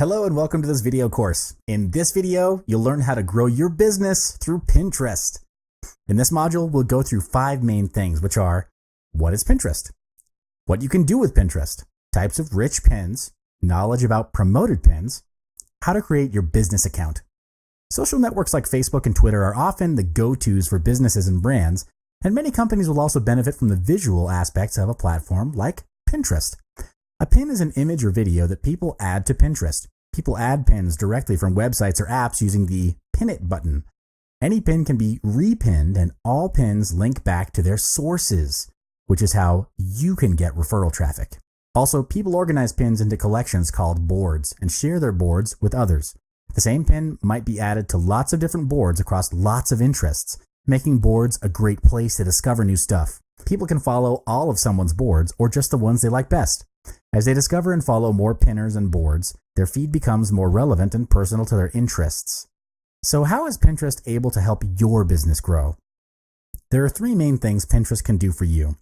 Hello and welcome to this video course. In this video, you'll learn how to grow your business through Pinterest. In this module, we'll go through 5 main things, which are: what is Pinterest? What you can do with Pinterest, types of rich pins, knowledge about promoted pins, how to create your business account. Social networks like Facebook and Twitter are often the go-tos for businesses and brands, and many companies will also benefit from the visual aspects of a platform like Pinterest. A pin is an image or video that people add to Pinterest. People add pins directly from websites or apps using the Pin It button. Any pin can be repinned, and all pins link back to their sources, which is how you can get referral traffic. Also, people organize pins into collections called boards and share their boards with others. The same pin might be added to lots of different boards across lots of interests, making boards a great place to discover new stuff. People can follow all of someone's boards or just the ones they like best. As they discover and follow more pinners and boards, their feed becomes more relevant and personal to their interests. So how is Pinterest able to help your business grow? There are 3 main things Pinterest can do for you.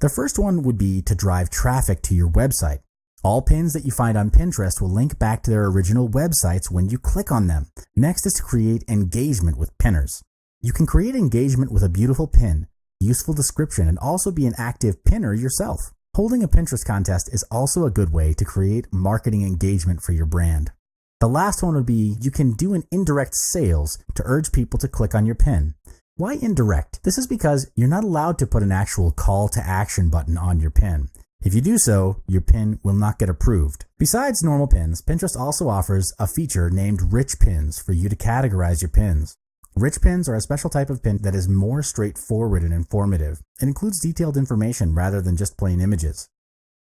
The first one would be to drive traffic to your website. All pins that you find on Pinterest will link back to their original websites when you click on them. Next is to create engagement with pinners. You can create engagement with a beautiful pin, useful description, and also be an active pinner yourself. Holding a Pinterest contest is also a good way to create marketing engagement for your brand. The last one would be you can do an indirect sales to urge people to click on your pin. Why indirect? This is because you're not allowed to put an actual call to action button on your pin. If you do so, your pin will not get approved. Besides normal pins, Pinterest also offers a feature named Rich Pins for you to categorize your pins. Rich pins are a special type of pin that is more straightforward and informative. It includes detailed information rather than just plain images.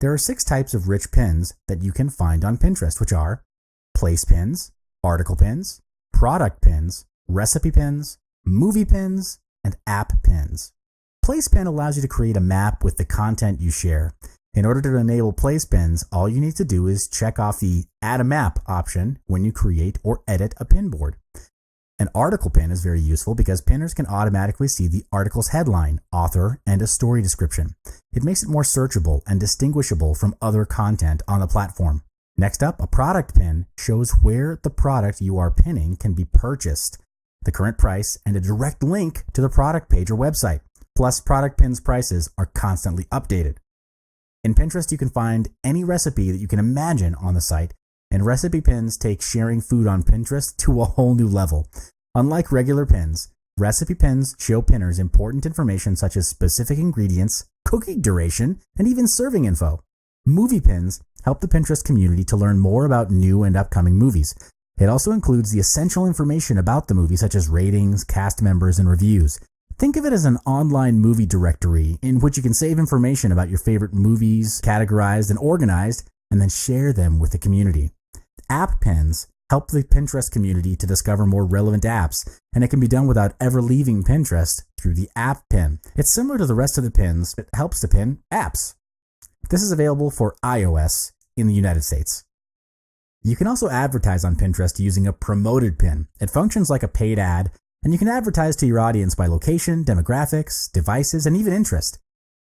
There are 6 types of rich pins that you can find on Pinterest, which are place pins, article pins, product pins, recipe pins, movie pins, and app pins. Place pin allows you to create a map with the content you share. In order to enable place pins, all you need to do is check off the Add a Map option when you create or edit a pin board. An article pin is very useful because pinners can automatically see the article's headline, author, and a story description. It makes it more searchable and distinguishable from other content on the platform. Next up, a product pin shows where the product you are pinning can be purchased, the current price, and a direct link to the product page or website. Plus, product pins' prices are constantly updated. In Pinterest, you can find any recipe that you can imagine on the site, and recipe pins take sharing food on Pinterest to a whole new level. Unlike regular pins, recipe pins show pinners important information such as specific ingredients, cooking duration, and even serving info. Movie pins help the Pinterest community to learn more about new and upcoming movies. It also includes the essential information about the movie such as ratings, cast members, and reviews. Think of it as an online movie directory in which you can save information about your favorite movies, categorized and organized, and then share them with the community. App pins help the Pinterest community to discover more relevant apps, and it can be done without ever leaving Pinterest through the app pin. It's similar to the rest of the pins. It helps to pin apps. This is available for iOS in the United States. You can also advertise on Pinterest using a promoted pin. It functions like a paid ad, and you can advertise to your audience by location, demographics, devices, and even interest.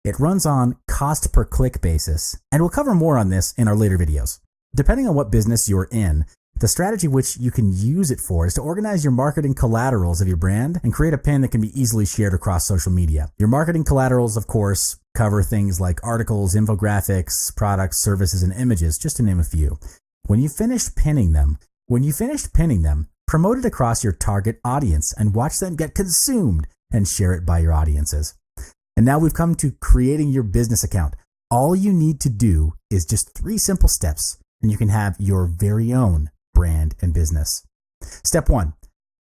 It runs on cost per click basis, and we'll cover more on this in our later videos. Depending on what business you're in, the strategy which you can use it for is to organize your marketing collaterals of your brand and create a pin that can be easily shared across social media. Your marketing collaterals, of course, cover things like articles, infographics, products, services, and images, just to name a few. When you finish pinning them, promote it across your target audience and watch them get consumed and share it by your audiences. And now we've come to creating your business account. All you need to do is just 3 simple steps, and you can have your very own brand and business. Step 1,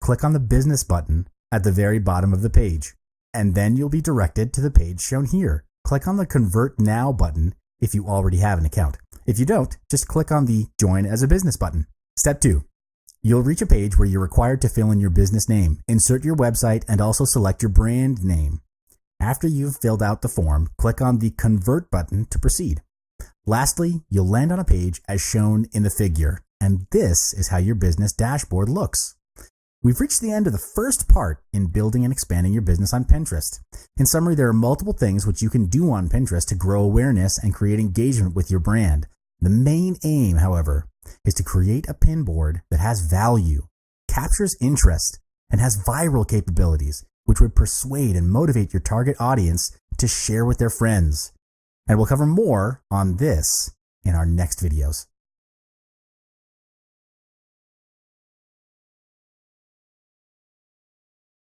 click on the business button at the very bottom of the page, and then you'll be directed to the page shown here. Click on the Convert Now button if you already have an account. If you don't, just click on the Join as a Business button. Step 2, you'll reach a page where you're required to fill in your business name, insert your website, and also select your brand name. After you've filled out the form, click on the Convert button to proceed. Lastly, you'll land on a page as shown in the figure, and this is how your business dashboard looks. We've reached the end of the first part in building and expanding your business on Pinterest. In summary, there are multiple things which you can do on Pinterest to grow awareness and create engagement with your brand. The main aim, however, is to create a pin board that has value, captures interest, and has viral capabilities, which would persuade and motivate your target audience to share with their friends. And we'll cover more on this in our next videos.